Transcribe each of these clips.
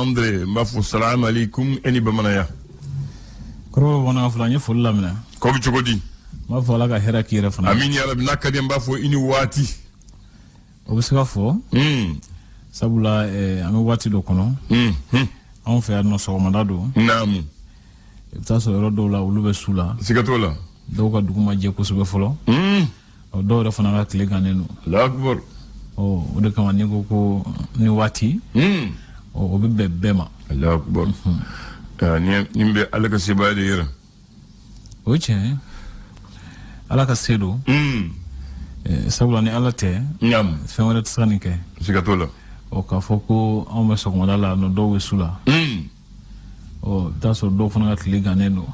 André mbafu salam alaikum eni bamanaya koro wana fulanye fulla mina ko bi chogodi ma fola ka hera kire fana amin ya rabbi nakade mbafo ini wati obisika fo sabula ame wati do kono on fait no so mandado naam taso rodo la ulube sula sikatola do ka duguma je ko sube folo o do da fana ka kile ganenu la akbar o de kama ni ko ni wati o be bema la akbar ni nimbe alaka sibade yera oche alaka sedo sabula ni alate nyam fenwere tsanike sikatola o ka foko on me sokomala la no do wesula o taso do fana ka kile ganenu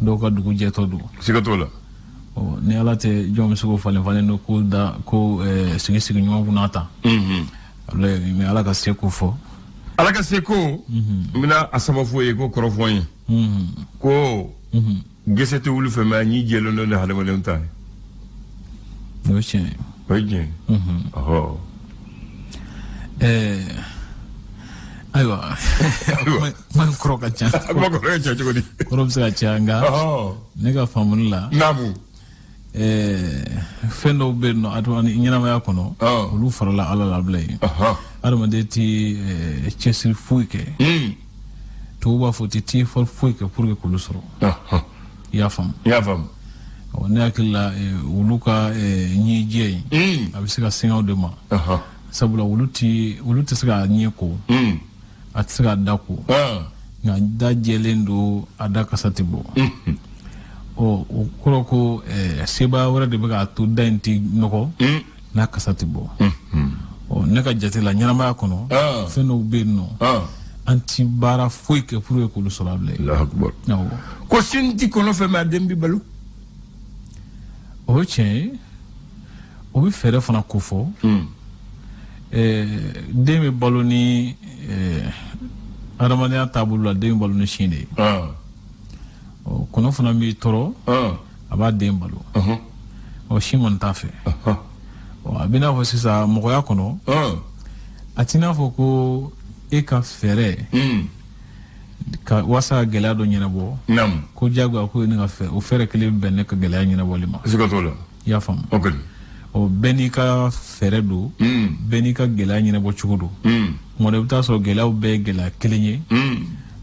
do ka dugu je to do sikatola o ni alate jom sugo falen no ko da ko sigi nyoma bunata ale mi alaka seko fo alaka seko mina asaba fo e ko korofon ko gesete wulu fe ma ni jelo no hada mo lemta oche oje aywa man kroka cha ko recha chogodi korom sa changa nega famula namu fendo benno atwani nyama yakono lu farala ala la blay adama de ti chesil fuike to ba foti ti for fuike pour que lu soro ya fam on akilla uluka nyi jey abisika singa de ma sabula uluti sika nyeko atsika dako nga dajelendo adaka satibo o kuroko seba wara de baga to danti noko na kasatibo o neka jatela nyama kono feno benno anti bara foike pour que le solable la akbar no ko sinti kono fe ma dembi balu o che o bi fere fana kofo demi baloni aramania tabula demi baloni shinde o kono fana mi toro aba dembalo o shimon tafe o abina fo sisa mogoya kono atina fo ko e ka fere ka wasa gela do nyina bo nam ko jagwa ko ni ka fe o fere kele benne ka gela nyina bo lima sikatola ya fam okay o beni ka fere do beni ka gela nyina bo chugo mo de buta so gela o be gela kelenye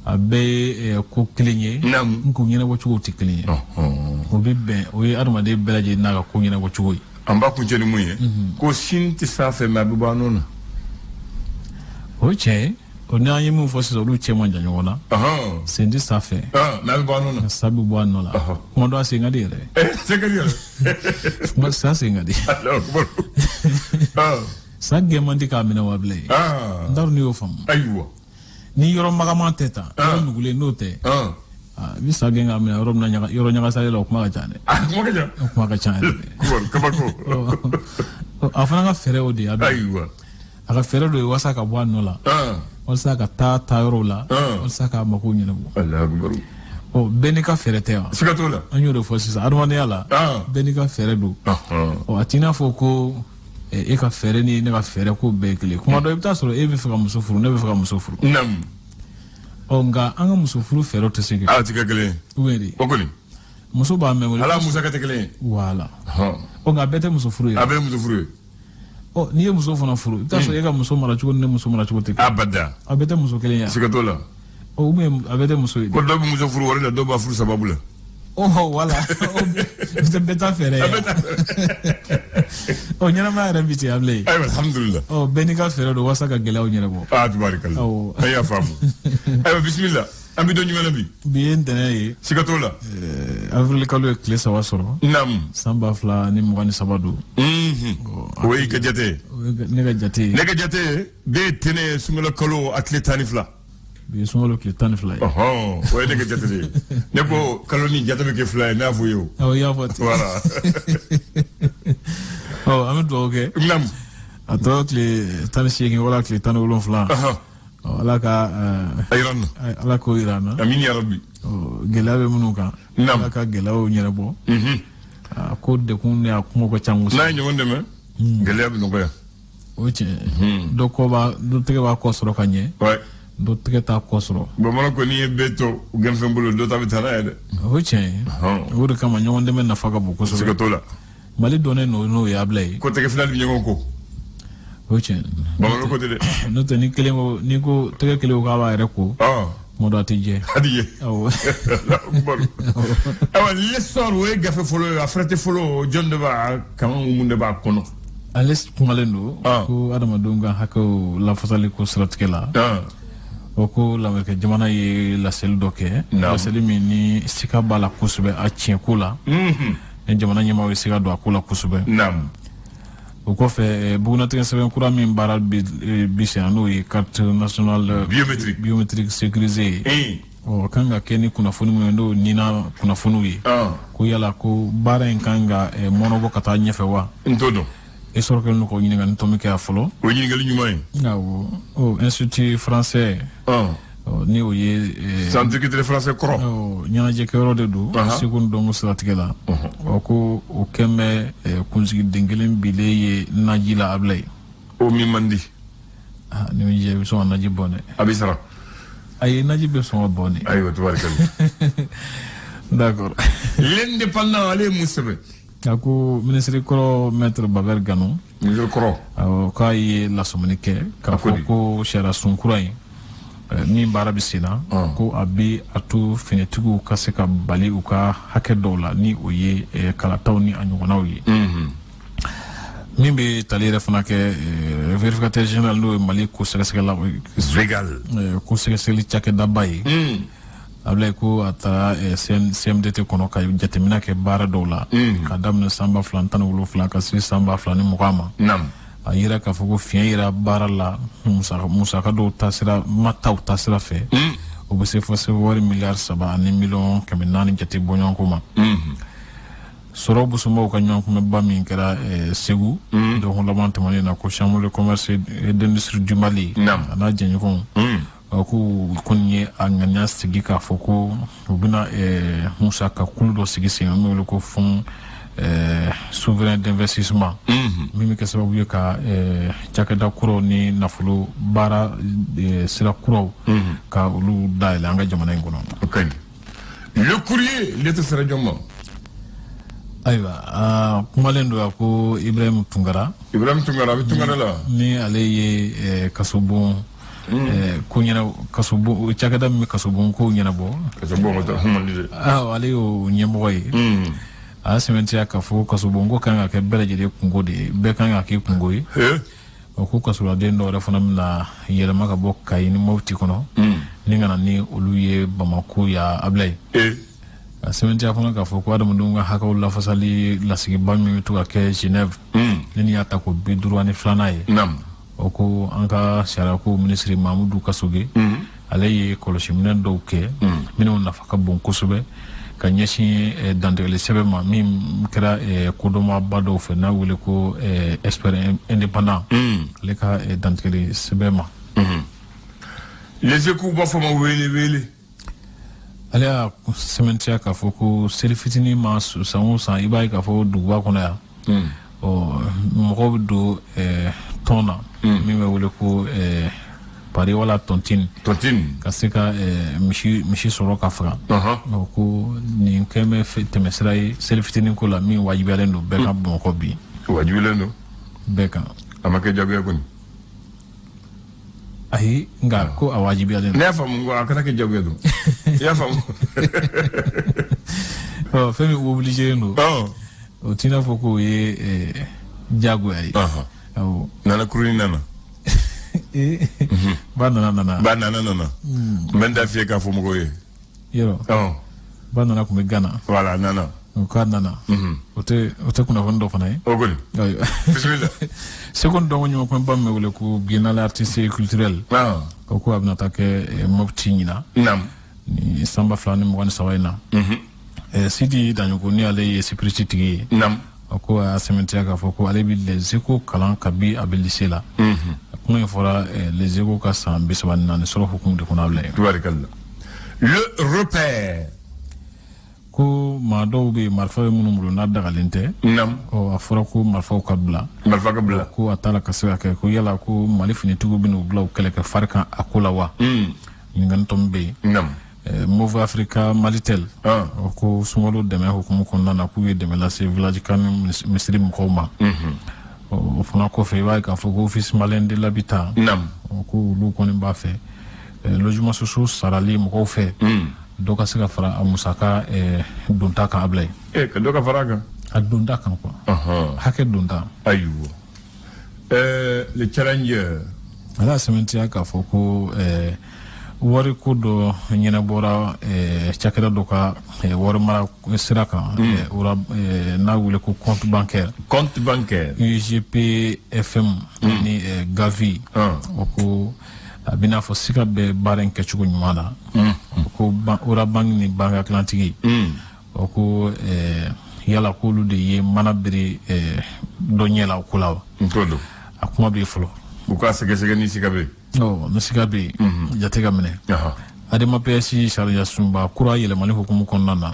abe ko kelenye nko nyina bo chugo ti kelenye o be ben o yi adama de belaje na ka ko nyina bo chugo amba ku jeni muye ko sinti safe ma bi banona oche ona yemu fo so lu che manja nyona sindi safe na bi banona sabi bo anola ko ndo asinga dire sekariyo ma sa singa di sa gemandi ka mina wable ndar ni ofam aywa ni yoro magama teta yoro nugule note bi sa genga mina yoro na nyaga yoro nyaga sale lo kuma ka chane kuma ka chane kabako afana ka fere odi aywa aka fere do wasa ka bo anola wasa ka ta yoro la wasa ka mako nyina bo Allah akbar o benika fere te wa sikatola anyo do fo sisa arwane yala benika fere do o atina fo ko e ka fere ni ne ka fere ko bekle kuma do ibta soro e be fa muso furu ne be fa muso furu nam o nga anga muso furu fere to sigi tika gele weri okoli muso ba me ala musa ka tekele wala o nga bete muso furu ya abe muso furu o ni e muso fana furu ibta so e ka muso mara chugo ne muso mara chugo te abada abete muso kelen ya sikatola o me abete muso ko do muso furu wala do ba furu sababu la wala o beta fere o nyana ma rabiti able ay alhamdulillah o benika fere do wasa ka gela o nyana bo tabarakallah ay famu ay bismillah ambi do nyuma nabi bien tanaye sikatola avril kalu kle sawa soro nam samba fla ni mwani sabadu o yi ka jate nega jate be tene sumala kalu atletani fla bi sumalo kle tan fly o nega jate de ne ko kaloni jate be ke fly na fu yo ya foti voilà amedo okay nam ato kle tan shegi wala kle tan wolon fla ala ka ayran ala ko irana amin ya rabbi gelabe munuka ala ka gelawo nyere bo ko de kun ya kuma ko changu na nyo ndeme gelabe no ko ya oche do ko ba do tege ba ko soro kanye ouais do tigɛ taa kɔ sɔrɔ bamanan ko n'i ye bɛɛ to ganfɛn bolo dɔ ta bɛ taa n'a ye dɛ o ye tiɲɛ ye o de kama ɲɔgɔn dɛmɛ nafa ka bon kosɛbɛ siga t'o la Mali dɔnnen n'o ye Ablaye ko tɛgɛ fila bɛ ɲɔgɔn ko o ye tiɲɛ bamanan ko tɛ dɛ n'o tɛ ni ko tɛgɛ kelen ko k'a b'a yɛrɛ ko kuma dɔ a tɛ jɛ hadi ye awa l'histoire o ye gafe fɔlɔ ye a fɛrɛtɛ fɔlɔ jɔn de b'a kan mun de b'a kɔnɔ ale kumalen don ko adamadenw ka hakɛw lafasali ko siratigɛ la o ko lamɛnnikɛ jamana ye laseli dɔ kɛ laseli min ni sika b'a la kosɛbɛ a tiɲɛko la ni jamana ɲɛmaaw ye sika don a ko la kosɛbɛ o kɔfɛ bugunatigɛ sɛbɛn kura min baara bi sen n'o ye carte nationale biométrique sécurisée o kan ka kɛ ni kunnafoni min n'o nina kunnafoniw ye ko yala ko baara in kan ka mɔnɔbɔ ka taa ɲɛfɛ wa n t'o dɔn e sɔrɔ kɛlen ko ɲininkali tɔmi kɛ a fɔlɔ o ɲininkali ɲuman ye awɔ institut français ni o ye centre culturel français kɔrɔ ɲɛnajɛ kɛyɔrɔ de don segu ni dɔnko siratigɛ la ko o kɛn bɛ kunsigi den kelen bilen ye naji la Ablaye o min man di ni min jɛ i bɛ sɔn ka naji bɔ dɛ a bɛ sara ayi naji bɛ sɔn ka bɔ ne ayiwa tubarikala d'accord l'indépendant ale ye mun sɛbɛn a ko ministre kɔrɔ maître Babɛr Gano ministre kɔrɔ k'a ye lasɔmini kɛ k'a fɔ ko sariya sunkura in min baara bɛ sen na ko a bɛ a to finitigiw ka se ka bali u ka hakɛ dɔw la ni o ye kalataw ni a ɲɔgɔnnaw ye min bɛ tali yɛrɛ fana kɛ vérificateur général n'o ye Mali ko sɛgɛsɛgɛla ko sɛgɛsɛgɛli cakɛdaba ye Ablaye ko a taara CMDT kɔnɔ ka jateminɛ kɛ baara dɔw la ka daminɛ san 2017 ka se san 2020 ma a yira k'a fɔ ko fiɲɛ yira baara la musaka dɔw taasira mataw taasira fɛ o bɛ se fɔ se wari miliyari 3 ani miliyɔn 400 jate bɔɲɔgɔnko ma sɔrɔ busumaw ka ɲɔgɔnkunbɛba min kɛra Segu dɔnku laban tɛmɛnen na ko chambre de commerce et d'industrie du Mali a n'a jɛɲɔgɔnw ko kɔni ye a ŋaniya sigi k'a fɔ ko u bɛna musaka kulu dɔ sigi sen an bɛ wele ko fond souverain d'investissement min bɛ kɛ sababu ye ka cakɛda kuraw ni nafolo baara sira kuraw ka olu dayɛlɛ an ka jamana in kɔnɔ. Le courrier lettre sera jɔn ma? Ayiwa kumalen don a ko Ibrahim Tunkara a bɛ Tunkara la ni ale ye kasobon ko ɲɛna kasobon cakɛda min bɛ kasobon ko ɲɛnabɔ ale y'o ɲɛmɔgɔ ye a sɛmɛntiya k'a fɔ kasobonko kan ka kɛ bɛɛ lajɛlen kungo de ye bɛɛ kan ka kɛ kungo ye o ko kasoladen dɔw yɛrɛ fana bɛna yɛlɛma ka bɔ Kayi ni Mopti kɔnɔ ni ka na ni olu ye Bamako ya Ablaye a sɛmɛntiya fana k'a fɔ ko adamadenw ka hakɛw lafasali lasigiba min bɛ to ka kɛ Genève ni y'a ta ko 52 ye o ko an ka sariyako minisiri Mamudu Kasoge ale ye kɔlɔsiminɛ dɔw kɛ minnu nafa ka bon kosɛbɛ ka ɲɛsin dantigɛli sɛbɛn ma min kɛra kodɔnmaba dɔw fɛ n'a wele ko expert indépendant ale ka dantigɛli sɛbɛn ma les échos b'a fɔ ma wele ale y'a sɛmɛntiya k'a fɔ ko seli fitinin ma san o san i b'a ye k'a fɔ duguba kɔnɔ yan mɔgɔw bɛ don tɔn na min bɛ wele ko pari wala tontine ka se ka misi sɔrɔ ka faga ko nin kɛn bɛ tɛmɛsira ye seli fitinin ko la min wajibiyalen don bɛɛ ka Bamakɔ bi wajibiyalen don bɛɛ kan a ma kɛ jagoya kɔni ayi nka ko a wajibiyalen don ne y'a faamu ko a kana kɛ jagoya don i y'a faamu fɛn min obiligeren don o t'i n'a fɔ k'o ye jagoya ye nana kuruni nana ba nana n bɛ n da fiyɛ k'a fɔ mɔgɔw ye yɔrɔ ba nana tun bɛ Gana voilà nana k'a nana o tɛ kunnafoni dɔ fana ye o kɔni bisimila Segu dɔnko ɲɔgɔn ba min bɛ wele ko Biennale artistique culturelle ko a bɛna taa kɛ Mopti ɲinan ni san 2023 in na Sidi Daɲoko ni ale ye sipiriti tigi ye ko a y'a sɛmɛntiya k'a fɔ ko ale bɛ les échos kalan kabi a bɛ lycée la kuma in fɔra les échos ka san 34 sɔrɔ hukumu de kɔnɔ Ablaye tubarikala le repère ko ma dɔw be marfa minnu bolo n'a dagalen tɛ a fɔra ko marfaw ka bila ko a taara ka se ka kɛ ko yala ko Mali finitigiw bɛn'u bila u kɛlɛ kɛ farikan a ko la wa ɲininkali tɔ min be yen Move Africa Malitel ko sunkalo dɛmɛ hukumu kɔnɔna na k'u ye dɛmɛ lase village kan misiri mɔgɔw ma o fana kɔfɛ i b'a ye k'a fɔ ko office malien de l'habitat ko olu kɔni b'a fɛ logement sociaux sarali mɔgɔw fɛ dɔ ka se ka fara a musaka donta kan Ablaye ka dɔ ka fara kan a donta kan quoi hakɛ donta ayiwa le challenger ala sɛmɛntiya k'a fɔ ko wari ko dɔ ɲɛnabɔra cakɛda dɔ ka wari mara sira kan n'a wele ko compte bancaire UGP FM ni Gavi o ko a bɛna fɔ sika bɛ baara in kɛcogo ɲuman na ko ora bank ni banque atlantique o ko yala k'olu de ye mana bere dɔ ɲɛ la o ko la a kuma bɛ fɔlɔ u ka sɛgɛsɛgɛ ni sika bɛ ni sika bɛ jate ka minɛ adama PS sariya sunba kura yɛlɛmani hukumu kɔnɔna na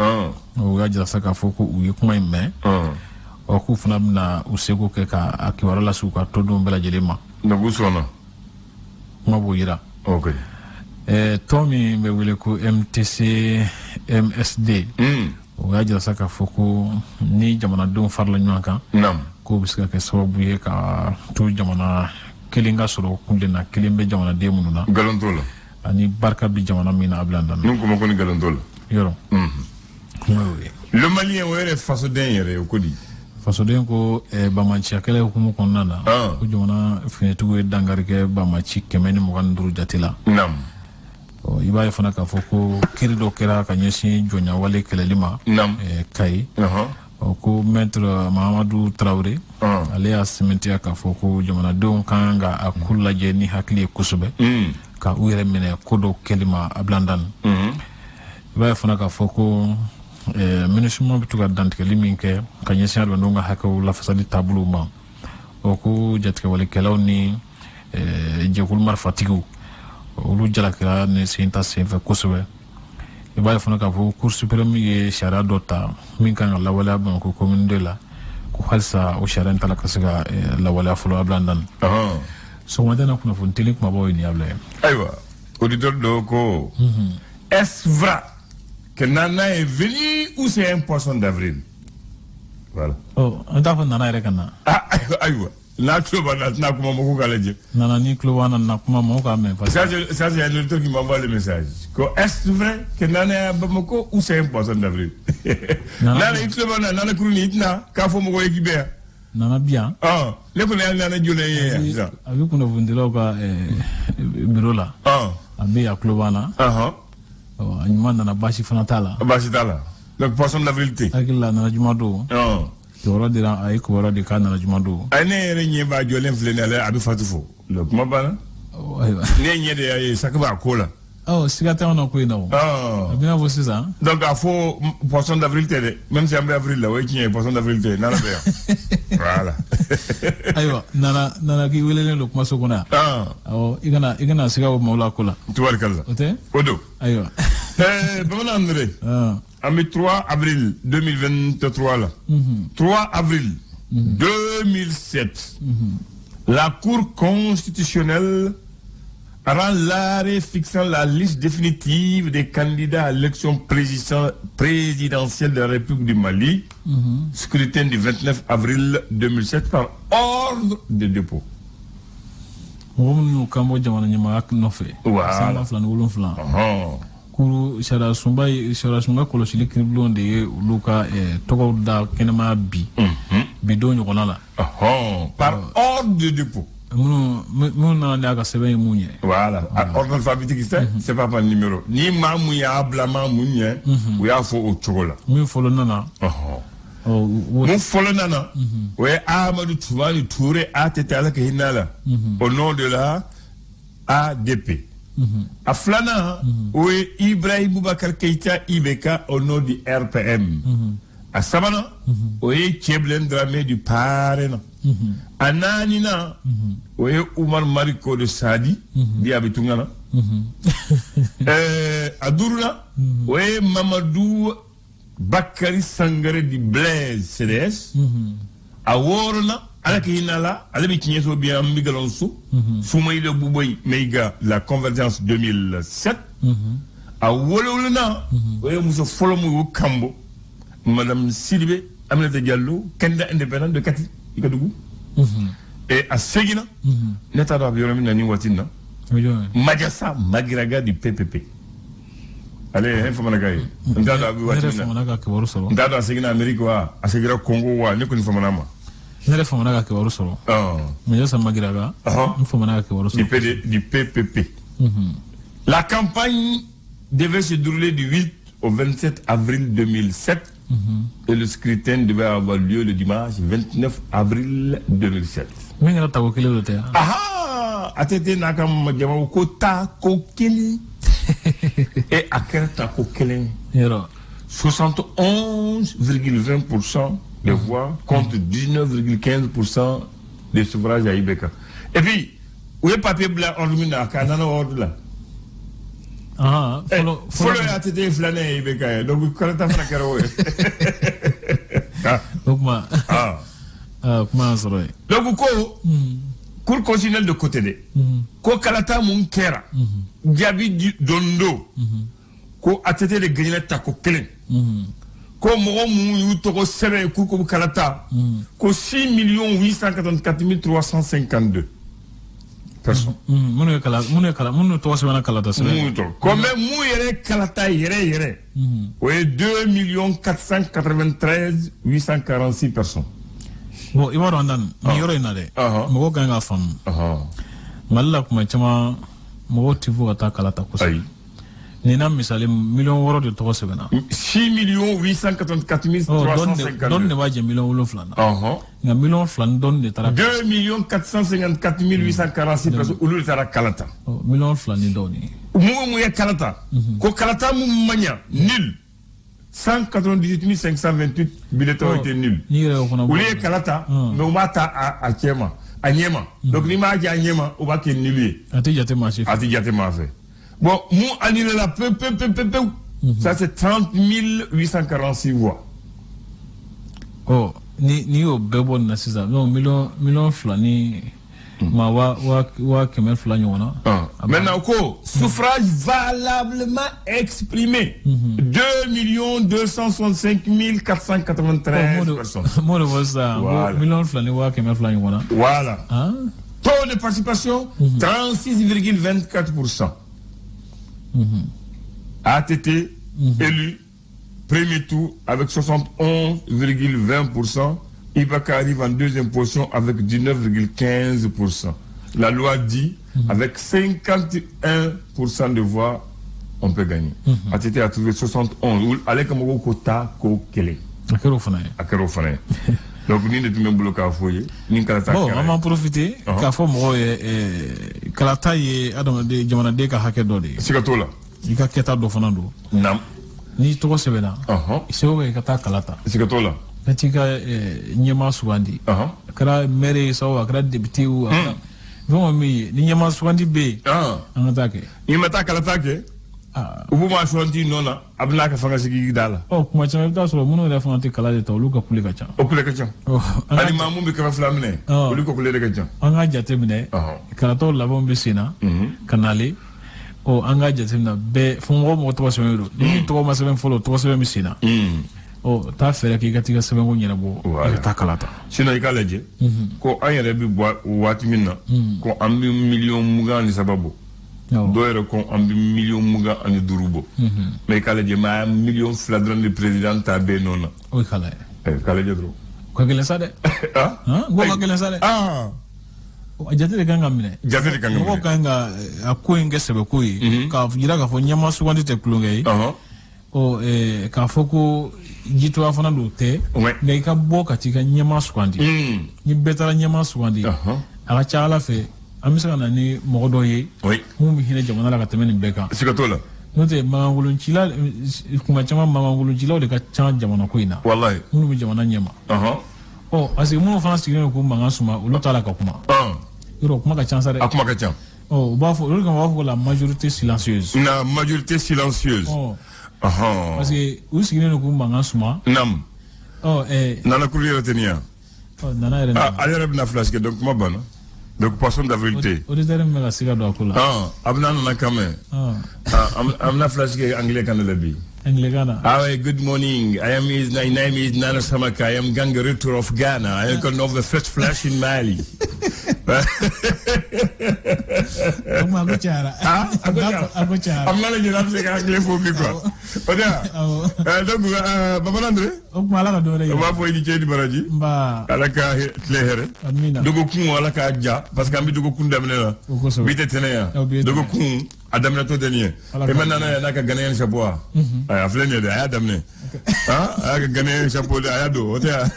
o y'a jira sa k'a fɔ ko u ye kuma in mɛn k'u fana bɛna u seko kɛ ka kibaruya lase u ka tɔndenw bɛɛ lajɛlen ma donc u sɔnna kuma b'o yira tɔn min bɛ wele ko MTC MSD o y'a jira sa k'a fɔ ko ni jamanadenw farala ɲɔgɔn kan k'o bɛ se ka kɛ sababu ye ka to jamana kelen ka sɔrɔ kunde na kelen bɛ jamanaden minnu na nkalon t'o la ani barika bɛ jamana min na a bila dan na n'u ko ni nkalon t'o la yɔrɔ le malien o yɛrɛ fasoden yɛrɛ o ko di fasoden ko bamaciya kɛlɛ hukumu kɔnɔna na ko jamana finitigiw ye dankari kɛ bamaci 125 jate la i b'a ye fana k'a fɔ ko kiiri dɔ kɛra ka ɲɛsin jɔnyawale kɛlɛli ma Kayi ko maître Mahamadu Traoré ale y'a sɛmɛntiya k'a fɔ ko jamanadenw kan ka a ko lajɛ ni hakili ye kosɛbɛ ka u yɛrɛ minɛ ko dɔ kɛli ma a bila dan i b'a ye fana k'a fɔ ko MINUSMA bɛ to ka dantigɛli min kɛ ka ɲɛsin adamadenw ka hakɛw lafasali taabolow ma ko jatigɛwalekɛlaw ni jɛkulu marifatigiw olu jalakira ni sen ta senfɛ kosɛbɛ i b'a ye fana k'a fɔ Cour suprême ye sariya dɔ ta min kan ka lawaleya Bamakɔ commune 2 la ko halisa o sariya in tala ka se ka lawaleya fɔlɔ a bila dan sɔgɔmada na kunnafoni teli kumabaw ye nin y'abila ayiwa auditeur dɔ ko est-ce vrai que Nana est venu ou c'est un poisson d'avril voilà an t'a fɔ Nana yɛrɛ ka na ayiwa n'a tulo b'a la tɛna kuma mɔgɔw k'a lajɛ Nana ni tulo b'a na kuma mɔgɔw k'a mɛn ça c'est un auditeur qui m'envoie le message ko est-ce vrai que Nana est à Bamako ou c'est un poisson d'avril Nana i tulo b'a la Nana kuru ni i tɛna k'a fɔ mɔgɔw ye k'i bɛ yan Nana bi yan ne kɔni y'a Nana jɔlen ye yan sisan a bɛ kunnafonidilaw ka bureau la a bɛ yan tulo b'a na a ɲuman nana baasi fana t'a la baasi t'a la donc poisson d'avril tɛ hakili la Nana juma don kibaruya dira a ye kibaruya de k'a nana juma don a ne yɛrɛ ɲɛ b'a jɔlen filɛ nin ale a bɛ fatu fo kuma banna ne ɲɛ de y'a ye saki b'a ko la siga tɛ na ko in na o a bɛna fɔ sisan donc a fɔ poisson d'avril tɛ dɛ même si an bɛ avril la o ye tiɲɛ ye poisson d'avril tɛ Nana bɛ yan voilà ayiwa Nana k'i welelen don kumaso kɔnɔ yan i kana siga o maaw la ko la tubarikala o tɛ o don ayiwa bamanan André en 3 avril 2023 là 3 avril 2007 la Cour constitutionnelle rend l'arrêt fixant la liste définitive des candidats à l'élection présidentielle de la République du Mali, scrutin du 29 avril 2007 par ordre de dépôt. Voilà. Kuru sariya sunba kɔlɔsili kiribulon de ye olu ka tɔgɔw da kɛnɛma bidon ɲɔgɔnna la par ordre de dépôt minnu nana ni a ka sɛbɛn ye mun ye voilà ordre alphabétique c'est pas par numéro ni maa mun y'a bila maa mun ɲɛ u y'a fɔ o cogo la min fɔlɔ nana mun fɔlɔ nana o ye Amadou Toumani Touré ATT ala ka hinɛ la au nom de la ADP a filanan o ye Ibrahim Boubacar Keïta IBK au nom du RPM a sabanan o ye Tchèblène Dramé du PARENA a naaninan o ye Oumar Mariko de Sadi bi a bɛ Tungana, a 5 o ye Mamadou Tchouani Touré ATT ala ka hinɛ la au nom de la ADP a filanan o ye Ibrahim Boubacar Keïta IBK au nom du RPM a sabanan o ye Tchèblène Dramé du PARENA a naaninan o ye Oumar Mariko de Sadi bi a bɛ Tungana, a 6 Bakary Sangaré di Blaise CDS a worna ala ke hinala ala bi kinyeso bi am bigalonsu Soumaïla Bouboy Meiga la convergence 2007 a wololuna oye muso folomu kambo madame Sidibé Aminata Diallo candidat indépendant de Kati ikadugu et à Segina neta do bioromi nani watina Majassa Magiraga du PPP. Allez, informanaga. Ndada abi watina. Ndada Segina Amérique wa, asegira Congo wa, ne ko informana Nere famanaga ke warusoro. Majassa Magiraga. Informanaga ke warusoro. Du PPP. La campagne devait se dérouler du 8 au 27 avril 2007 et le scrutin devait avoir lieu le dimanche 29 avril 2007. Atete nakam majama ko ta ko kili et akerta ko kili 71,20% des voix contre 19,15% des suffrages à Ibeka. Et puis où est papier blanc en lumina kanana ordre là. Follow atete flané Ibeka donc karata fana karo. Donc comment ça va? Donc ko Cour constitutionnelle de côté de ko kalata mun kera jabi dondo ko atete de gagner ta ko kelen ko mo mu yu to ko sebe ko kalata ko 6 884 352 personnes mun to sebe na kalata sebe mun to ko me mu yere kalata yere o 2 493 846 personnes. Bon, il va rendre ni yoro inade. Mogo ganga fam. Malla kuma chama mogo tivu ata kalata kusa. Ni na misali million woro de to sebena. 6 884 352. Don ne waje million wolo flana. Nga million flan don de tara. 2 454 846 personnes ulu tara kalata. Million flan ni doni. Mu ya kalata. Ko kalata mu manya nil. 198 528 bulletins ont été nuls. Ou les Kalata, mais on va à Tchema, à Niema. Donc l'image à Niema, on va qu'il nul. Atidiatement fait. Bon, nous annulons la peu. Ça c'est 30 846 voix. Oh, ni au bébon na sisa. Non, million flani. Ma wa kemel flani wana. Maintenant quoi, suffrage valablement exprimé 2 265 493 personnes. Moi le vois ça. Million flani wa kemel flani wana. Voilà. Taux de participation 36,24%. ATT élu premier tour avec 71,20%. Ibaka arrive en deuxième position avec 19,15%. La loi dit avec 51% de voix, on peut gagner. ATT a trouvé 71. Allez comme au quota kokele. Akero fanaye. Donc ni ne tout même bloqué à foyer. Ni kalata. Bon, on va en profiter. Car faut moi kalata ye adam de jamana de ka hakedo de. Sikatola. Ika keta do fanando. Nam. Ni to sebena. Isewe kata kalata. Sikatola. Katika nyema suwandi kara mere sawa kara député ou vraiment mi ni nyema suwandi be anatake imata kala take ubu ma suwandi nona abna ka fanga sigi dala kuma chama da so muno da fanga te kala de tawlu ka pule ka cha ali mamu be ka flamne uli ko pule de ka cha anga jate mine kala to labon be sina kanale anga jate mine be fongo mo to semero ni to ma seven follow to seven misina ta fere ki gati ga seben ko nyina bo ta kalata sino ikaleje ko ayere bi wati minna ko ambi million muga ni sababu doere ko ambi million muga ani durubo mais ikaleje ma million fladron de président ta be nona o kala kaleje dro ko gelen sade go ga gelen sade jate de ganga mine ko ganga ko ngese be ko yi ka fujira ka fo nyama suwandi te kulungei ka foko jitwa fana do te ngai ka bo katika nyama swandi ni betara nyama swandi ala chala fe amisa na ni modo ye mu mi hina jamana la katemeni beka sikatola note mangulun chila kuma chama mangulun chila de ka chama jamana ko ina wallahi mu mi jamana nyama asi mu fana sigino ko manga suma ulotala ka kuma iro kuma ka chansa de akuma ka cham ba fo la majorité silencieuse la majorité silencieuse parce que u signé no ko manga suma nam nana courrier retenia nana yɛrɛ ale bɛna flash kɛ donc kuma banna donc poisson d'avril te auditeur min bɛ ka siga don a ko la a bɛna nana kan mɛn a bɛna flash kɛ anglais kan de la bi Anglicana. Good morning. My name is Nana Samaka. I am gang retour of Ghana. I am going of the first flash in Mali. I'm not going to anglais pour lui quoi. Donc Baba André. On va voir Didier di Baraji. Alaka Tlehere. Dogo kun alaka ja parce que ambi dogo kun damne la. Bite tenea. Dogo kun adamna to denier. Et maintenant na ka gagner un chapeau. A filɛ de a y'a daminɛ a y'a kɛ Ghanéen chapeau de a y'a don o tɛ yan.